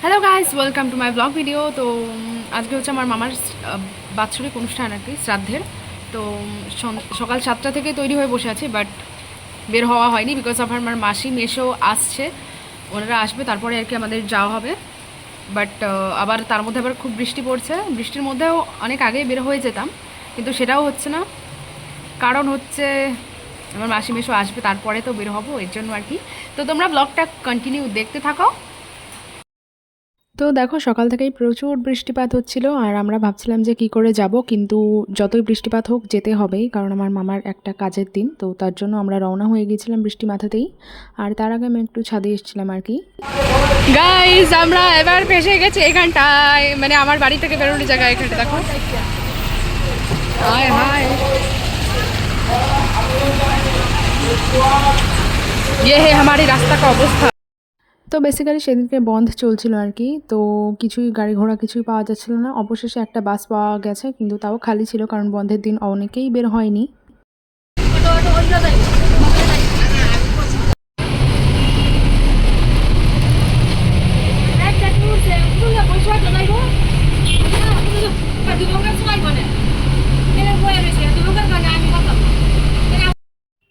Hello guys, welcome to my blog video. তো আজকে হচ্ছে আমার মামার বাৎসরিক অনুষ্ঠান আর কি, শ্রাদ্ধের। তো সকাল 7টা থেকে তৈরি হয়ে বসে আছি, বাট বের হওয়া হয়নি বিকজ অফ আমার মাসি মেসো আসছে, ওনারা আসবে তারপরে আর কি আমাদের যাওয়া হবে। বাট আবার তার মধ্যে আবার খুব বৃষ্টি পড়ছে, বৃষ্টির মধ্যেও অনেক আগেই বের হয়ে যেতাম, কিন্তু সেটাও হচ্ছে না। কারণ হচ্ছে আমার মাসি মেসো আসবে তারপরে তো বের হবো, এর জন্য আর কি। তো তোমরা ব্লগটা কন্টিনিউ দেখতে থাকো। তো দেখো, সকাল থেকেই প্রচুর বৃষ্টিপাত হচ্ছিল আর আমরা ভাবছিলাম যে কি করে যাব, কিন্তু যতই বৃষ্টিপাত হোক যেতে হবেই, কারণ আমার মামার একটা কাজের দিন। তো তার জন্য আমরা রওনা হয়ে গিয়েছিলাম বৃষ্টি মাথাতেই। আর তার আগে আমি একটু ছাদে এসেছিলাম আর কি। গাইজ, আমরা এবার ফেসে গেছি এখানটায়, মানে আমার বাড়ি থেকে বেরোনোর জায়গা এখানটা দেখো। হায় হায়, ये है हमारी रास्ता का अवस्था। তো বেসিক্যালি সেদিনকে বন্ধ চলছিল আর কি, তো কিছুই গাড়ি ঘোড়া কিছুই পাওয়া যাচ্ছিল না। অবশেষে একটা বাস পাওয়া গেছে, কিন্তু তাও খালি ছিল, কারণ বন্ধের দিন অনেকেই বের হয়নি।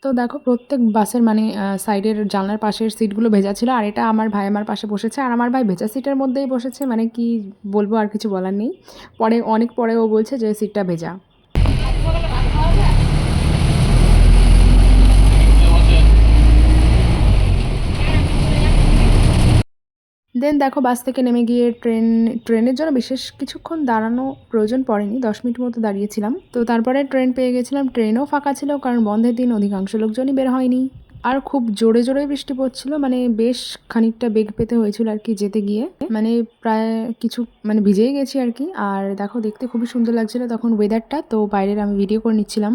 তো দেখো, প্রত্যেক বাসের মানে সাইডের জানলার পাশের সিটগুলো ভেজা ছিল, আর এটা আমার ভাই আমার পাশে বসেছে, আর আমার ভাই ভেজা সিটের মধ্যেই বসেছে। মানে কি বলবো, আর কিছু বলার নেই। পরে অনেক পরে ও বলছে যে সিটটা ভেজা। দেন দেখো, বাস থেকে নেমে গিয়ে ট্রেনের জন্য বিশেষ কিছুক্ষণ দাঁড়ানো প্রয়োজন পড়েনি, 10 মিনিট মতো দাঁড়িয়েছিলাম। তো তারপরে ট্রেন পেয়ে গেছিলাম, ট্রেনও ফাঁকা ছিল, কারণ বন্ধের দিন অধিকাংশ লোকজনই বের হয়নি। আর খুব জোরে জোরে বৃষ্টি পড়ছিল, মানে বেশ খানিকটা বেগ পেতে হয়েছিল আর কি যেতে গিয়ে। মানে প্রায় কিছু মানে ভিজেই গেছি আর কি। আর দেখো, দেখতে খুবই সুন্দর লাগছিল তখন ওয়েদারটা, তো বাইরের আমি ভিডিও করে নিচ্ছিলাম।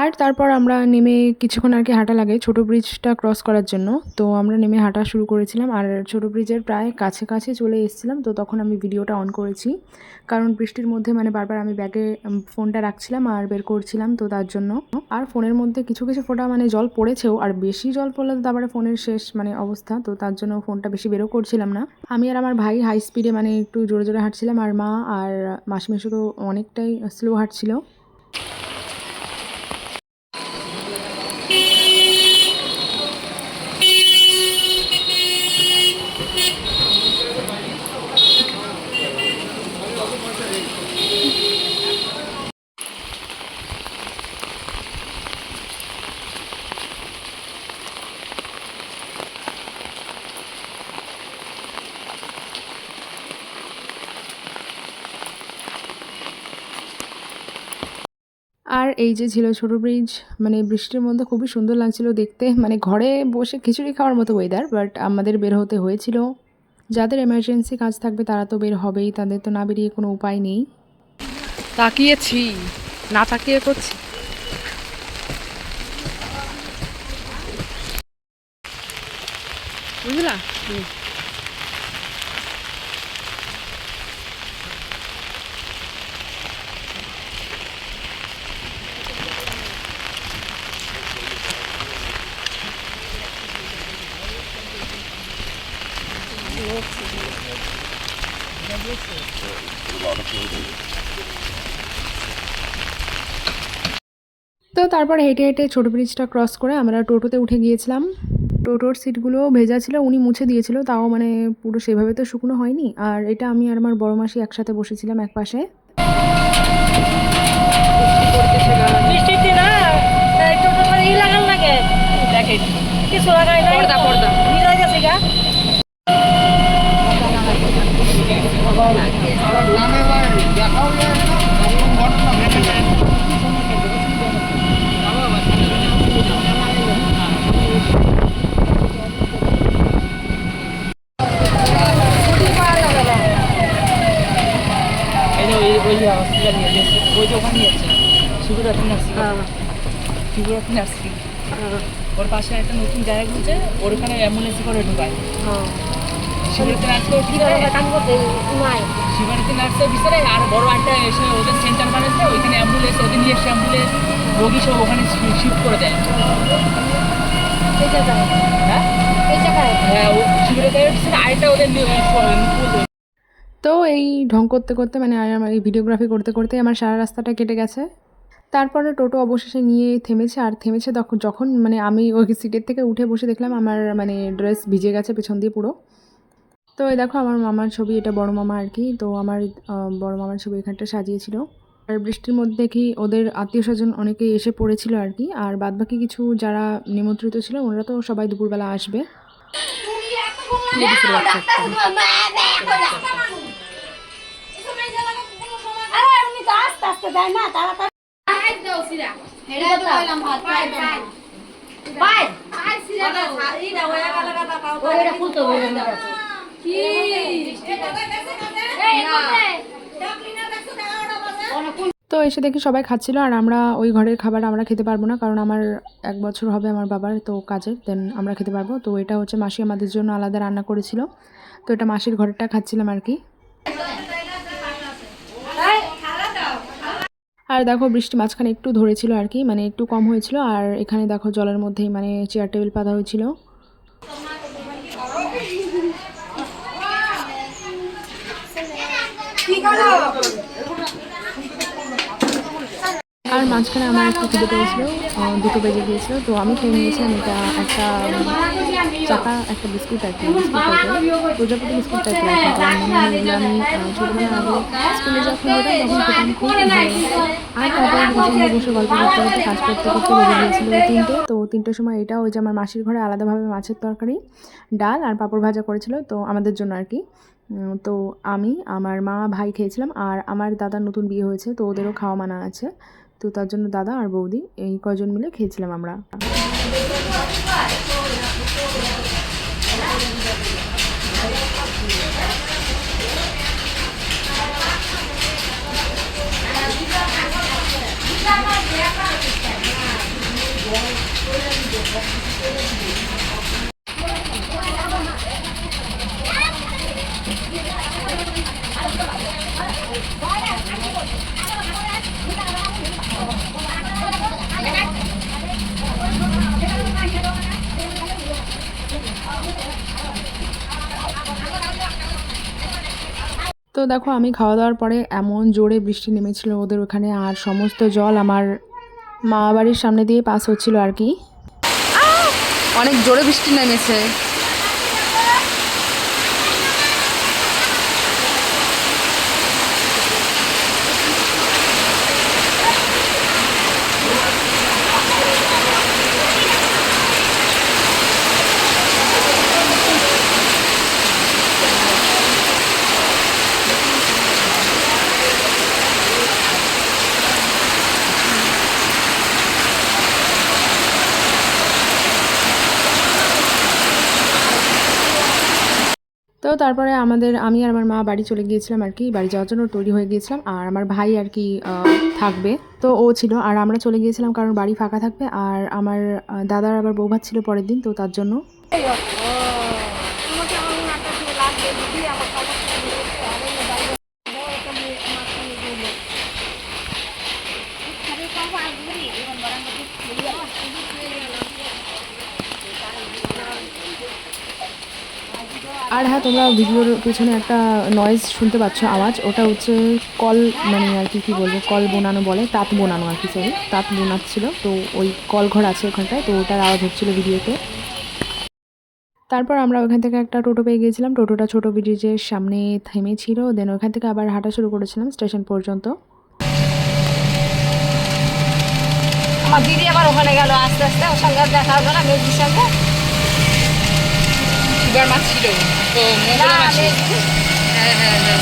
আর তারপর আমরা নেমে কিছুক্ষণ আর কি হাঁটা লাগে ছোটো ব্রিজটা ক্রস করার জন্য। তো আমরা নেমে হাঁটা শুরু করেছিলাম, আর ছোটো ব্রিজের প্রায় কাছে চলে এসেছিলাম। তো তখন আমি ভিডিওটা অন করেছি, কারণ বৃষ্টির মধ্যে মানে বারবার আমি ব্যাগে ফোনটা রাখছিলাম আর বের করছিলাম, তো তার জন্য। আর ফোনের মধ্যে কিছু কিছু ফোঁটা মানে জল পড়েছেও, আর বেশি জল পড়লে তো তারপরে ফোনের শেষ মানে অবস্থা, তো তার জন্য ফোনটা বেশি বেরও করছিলাম না। আমি আর আমার ভাই হাই স্পিডে মানে একটু জোরে জোরে হাঁটছিলাম, আর মা আর মাসিমেশো তো অনেকটাই স্লো হাঁটছিল। আর এই যে ছিল ছোটো ব্রিজ, মানে বৃষ্টির মধ্যে খুবই সুন্দর লাগছিল দেখতে। মানে ঘরে বসে খিচুড়ি খাওয়ার মতো ওয়েদার, বাট আমাদের বের হতে হয়েছিল। যাদের এমার্জেন্সি কাজ থাকবে তারা তো বের হবেই, তাদের তো না বেরিয়ে কোনো উপায় নেই। তাকিয়েছি, না তাকিয়ে করছি। বুঝলা? তো তারপর হেঁটে হেঁটে ছোটো ব্রিজটা ক্রস করে আমরা টোটোতে উঠে গিয়েছিলাম। টোটোর সিটগুলোও ভেজা ছিল, উনি মুছে দিয়েছিল, তাও মানে পুরো সেভাবে তো শুকনো হয়নি। আর এটা আমি আর আমার বড় মাসি একসাথে বসেছিলাম এক পাশে। ওই যে ওখানে যাচ্ছে শিবরাত্রি নার্সিং, শিবরাত্রি নার্সিং ওর পাশে একটা নতুন জায়গা খুলছে, ওর ওখানে অ্যাম্বুলেন্সে করে ঢুকায়। শিবরাত্রি নার্সিং শিবানীতে নার্সের ভিতরে আর বড় একটা এসে ওদের সেন্টার বানাচ্ছে, ওইখানে অ্যাম্বুলেন্স ওদের নিয়ে এসে অ্যাম্বুলেন্স রোগী সব ওখানে শিফট করে দেয়। হ্যাঁ হ্যাঁ, ও শিবিরে আরেকটা ওদের তো এই ঢং করতে করতে মানে আমার এই ভিডিওগ্রাফি করতে করতে আমার সারা রাস্তাটা কেটে গেছে। তারপরে টোটো অবশেষে নিয়ে থেমেছে, আর থেমেছে যখন মানে আমি ওই সিটের থেকে উঠে বসে দেখলাম আমার মানে ড্রেস ভিজে গেছে পেছন দিয়ে পুরো। তো এই দেখো আমার মামার ছবি, এটা বড় মামা আর কি। তো আমার বড় মামার ছবি এখানটা সাজিয়েছিল। আর বৃষ্টির মধ্যে কি ওদের আত্মীয় স্বজন অনেকেই এসে পড়েছিল আর কি। আর বাদবাকি কিছু যারা নিমন্ত্রিত ছিল ওনারা তো সবাই দুপুরবেলা আসবে। তো এসে দেখি সবাই খাচ্ছিল, আর আমরা ওই ঘরের খাবার আমরা খেতে পারবো না, কারণ আমার 1 বছর হবে আমার বাবার তো কাজের, দেন আমরা খেতে পারবো। তো এটা হচ্ছে মাসি আমাদের জন্য আলাদা রান্না করেছিল, তো এটা মাসির ঘরেরটা খাচ্ছিলাম আর কি। আর দেখো বৃষ্টি মাঝখানে একটু ধরেছিল আর কি, মানে একটু কম হয়েছিল। আর এখানে দেখো জলের মধ্যেই মানে চেয়ার টেবিল পাতা হয়েছিল। আর মাঝখানে আমার একটু খিদে পেয়েছিল, 2টো বেজে গিয়েছিল। তো আমি খেয়ে নিয়েছিলাম এটা একটা চাকা একটা বিস্কুট আর কি, বিস্কুট টাইপের, প্রজাপতি বিস্কুট টাইপের আর কি। কারণ মনে হয় এগুলো আমি ছোটোবেলায় আগে স্কুলে যখন যেতাম তখন খেতাম, খুব ভালো। আর তারপরে বসে গল্প করতে করতে কাজ করতে করতে বেজে গিয়েছিল 3টে। তো 3টের সময় এটা ওই যে আমার মাসির ঘরে আলাদাভাবে মাছের তরকারি, ডাল আর পাঁপড় ভাজা করেছিল, তো আমাদের জন্য আর কি। তো আমি, আমার মা, ভাই খেয়েছিলাম। আর আমার দাদার নতুন বিয়ে হয়েছে, তো ওদেরও খাওয়া মানা আছে, তো তার জন্য দাদা আর বৌদি এই কজন মিলে খেয়েছিলাম আমরা। তো দেখো আমি খাওয়া দাওয়ার পরে এমন জোরে বৃষ্টি নেমেছিল ওদের ওখানে, আর সমস্ত জল আমার মা বাড়ির সামনে দিয়ে পাস হচ্ছিল আর কি। অনেক জোরে বৃষ্টি নেমেছে। তো তারপরে আমি আর আমার মা বাড়ি চলে গিয়েছিলাম আর কি, বাড়ি যাওয়ার জন্য তৈরি হয়ে গিয়েছিলাম। আর আমার ভাই আর কি থাকবে, তো ও ছিল, আর আমরা চলে গিয়েছিলাম কারণ বাড়ি ফাঁকা থাকবে। আর আমার দাদার আবার বউ ভাত ছিল পরের দিন, তো তার জন্য। আর হ্যাঁ, তোমরা ভিডিওর পেছনে একটা নয়েজ শুনতে পাচ্ছ, আওয়াজ, ওটা হচ্ছে কল, মানে আর কি বলবো, কল বোনানো বলে, তাঁত বোনানো আর কি, সরি তাঁত বোনাচ্ছিল। তো ওই কল ঘর আছে ওখানটায়, তো ওটার আওয়াজ হচ্ছিলো ভিডিওতে। তারপর আমরা ওখান থেকে একটা টোটো পেয়ে গিয়েছিলাম, টোটোটা ছোটো ব্রিজের সামনে থেমেছিল, দেন ওখান থেকে আবার হাঁটা শুরু করেছিলাম স্টেশন পর্যন্ত। আমার দিদি আবার ওখানে গেল আস্তে আস্তে, ওর সঙ্গে দেখা হলো না মেজদির সঙ্গে। সুগার মাছ ছিল, তো হ্যাঁ হ্যাঁ হ্যাঁ।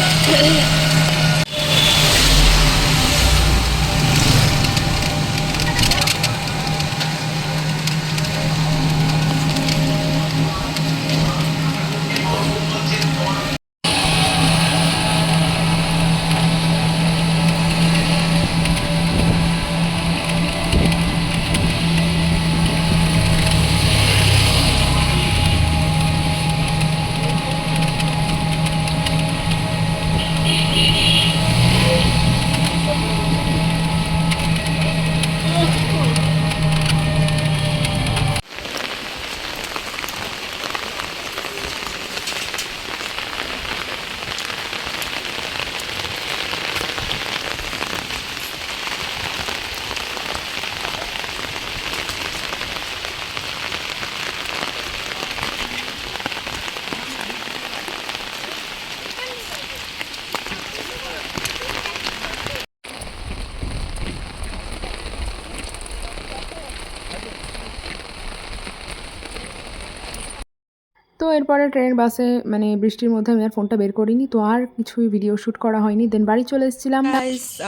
এরপরে ট্রেনের বাসে মানে বৃষ্টির মধ্যে আমি আর ফোনটা বের করিনি, তো আর কিছুই ভিডিও শ্যুট করা হয়নি। দেন বাড়ি চলে এসেছিলাম,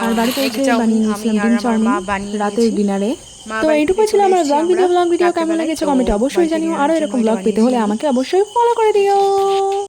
আর বাড়িতে এসে বানিয়ে নিয়েছিলাম ডিম চাউমিন রাতের ডিনারে। তো এইটুকু ছিল আমার ব্লগ ভিডিও কেমন লেগেছে কমেন্টে অবশ্যই জানিও। আরও এরকম ব্লগ পেতে হলে আমাকে অবশ্যই ফলো করে দিও।